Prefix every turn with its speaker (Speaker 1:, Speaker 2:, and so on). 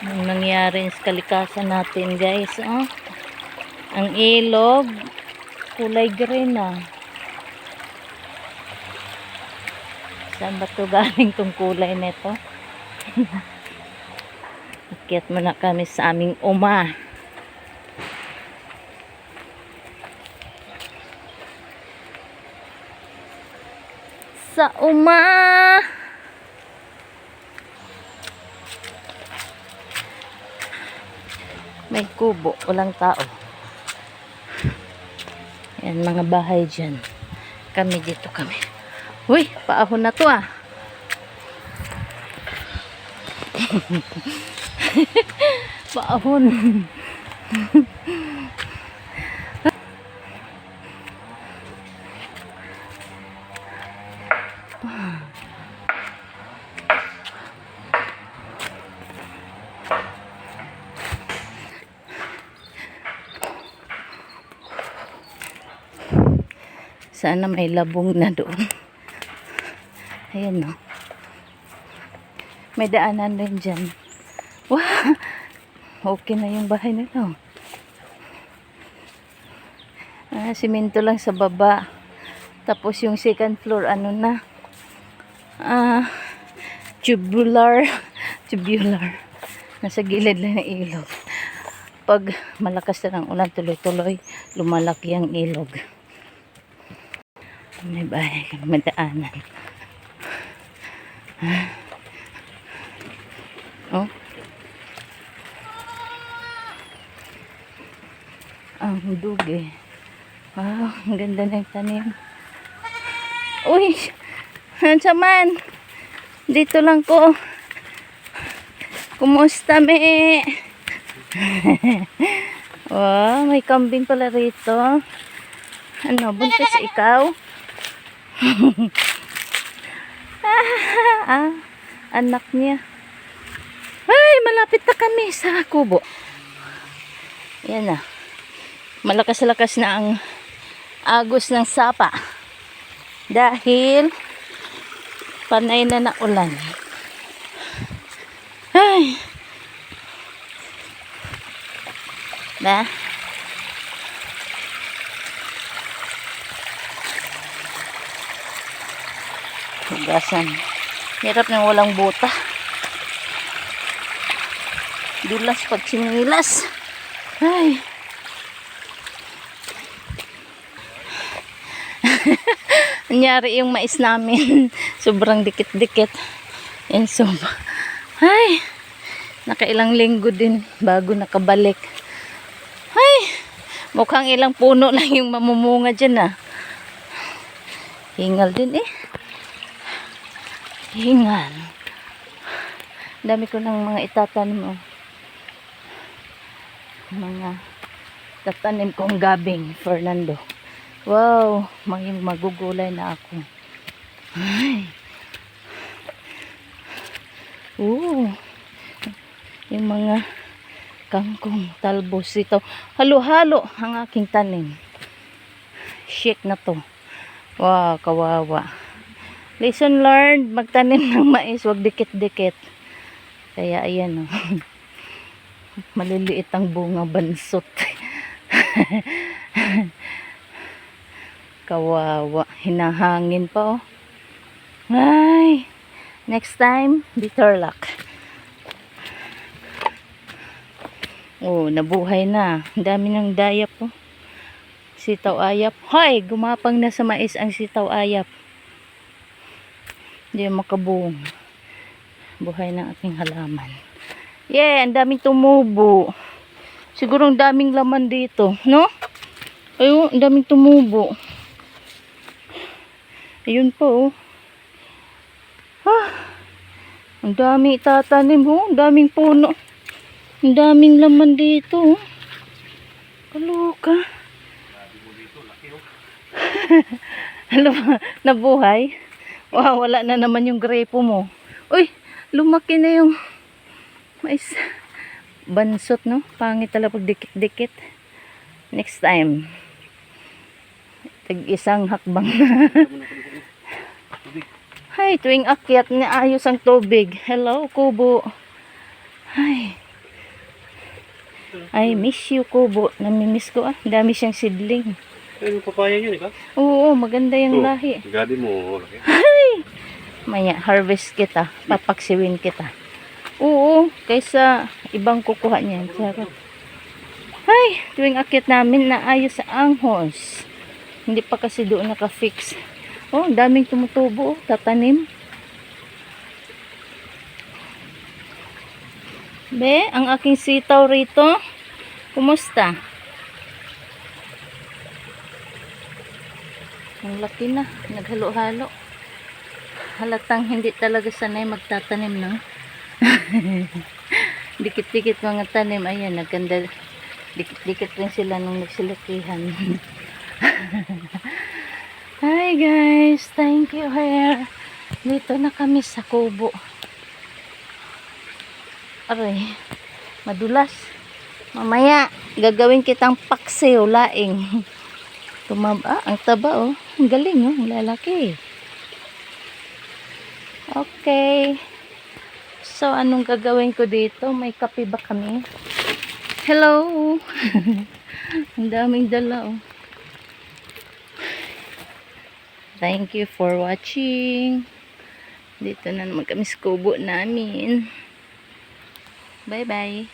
Speaker 1: Ang nangyari sa kalikasan natin, guys. Oh. Ang ilog, kulay green na. Saan ba ito galing tong kulay nito? Akyat muna kami sa aming uma. Sa uma. May kubo, walang tao. Yan, mga bahay dyan. Kami dito kami. Uy, paahon na to ah. Paahon. Sana may labong na doon. Ayan no. May daanan rin dyan. Wow! Okay na yung bahay nila. Simento lang sa baba. Tapos yung second floor, ano na? Tubular. Nasa gilid lang ng ilog. Pag malakas na ng ulan, tuloy-tuloy, lumalaki ang ilog. May bahay, may daanan. Oh. Ang dugi. Wow, ang ganda ng tanim. Uy! Hansaman! Dito lang ko. Kumusta, me? Wow, may kambing pala rito. Ano, buntis ikaw? Anak niya. Ay, malapit na kami sa kubo. Yan na. Malakas-lakas na ang agos ng sapa. Dahil panay na ulan. Ay. Ba? Hugasan. Hirap nang walang buta. Dulas pag sinilas. Ay. Nangyari yung mais namin. Sobrang dikit-dikit. And so, ay. Nakailang linggo din bago nakabalik. Ay. Mukhang ilang puno lang yung mamumunga dyan ah. Hingal din eh. Hingal. Dami ko ng mga itatanim oh. Mga tatanim kong gabing Fernando. Wow, magugulay na ako. Ay. Yung mga kangkong, talbos ito. Halo-halo ang aking tanim. Shake na to. Wow, kawawa. Lesson learned, magtanim ng mais, wag dikit-dikit. Kaya ayan oh. Maliliit ang bunga, bansot. Kawawa, hinahangin pa oh. Ay, next time, bitter luck. Oh, nabuhay na. Ang dami ng dayap oh. Sitaw ayap. Hoy, gumapang na sa mais ang sitaw ayap. Hindi makabuong. Buhay ng aking halaman. Yeah, ang daming tumubo. Siguro ang daming laman dito, no? Ayun, ang daming tumubo. Ayun po, oh. Ang daming itatanim, oh. Ang daming puno. Ang daming laman dito, oh. Kaluka. Alam mo, nabuhay. Wow, wala na naman yung grepo mo. Uy, lumaki na yung mais. Bansot, no? Pangit talaga pag dikit-dikit. Next time. Tag-isang hakbang na. Ay, tuwing akyat na ayos ang tubig. Hello, kubo. Ay. I miss you, kubo. Namimiss ko ah. Dami siyang seedling.
Speaker 2: Yung papaya yun, ikaw?
Speaker 1: Oo, maganda yung lahi.
Speaker 2: Gabi mo. Okay.
Speaker 1: Maya, harvest kita. Papaksiwin kita. Oo, kaysa ibang kukuha niyan. Sarap. Ay, tuwing akit namin naayos sa anghos. Hindi pa kasi doon naka-fix. Oh, daming tumutubo. Tatanim. Be, ang aking sitaw rito. Kumusta? Ang laki na. Naghalo-halo. Halatang hindi talaga sanay magtatanim ng dikit-dikit mga tanim. Ayan, nagkanda. Dikit-dikit rin sila nung nagsilakihan. Hi guys, thank you here. Dito na kami sa kubo. Aray, madulas. Mamaya, gagawin kitang paksiw, laing. Tumaba, ang taba oh. Ang galing oh, ang lalaki. Okay. So, anong gagawin ko dito? May kape ba kami? Hello! Ang daming dala oh. Thank you for watching. Dito na naman kami sa kubo namin. Bye bye.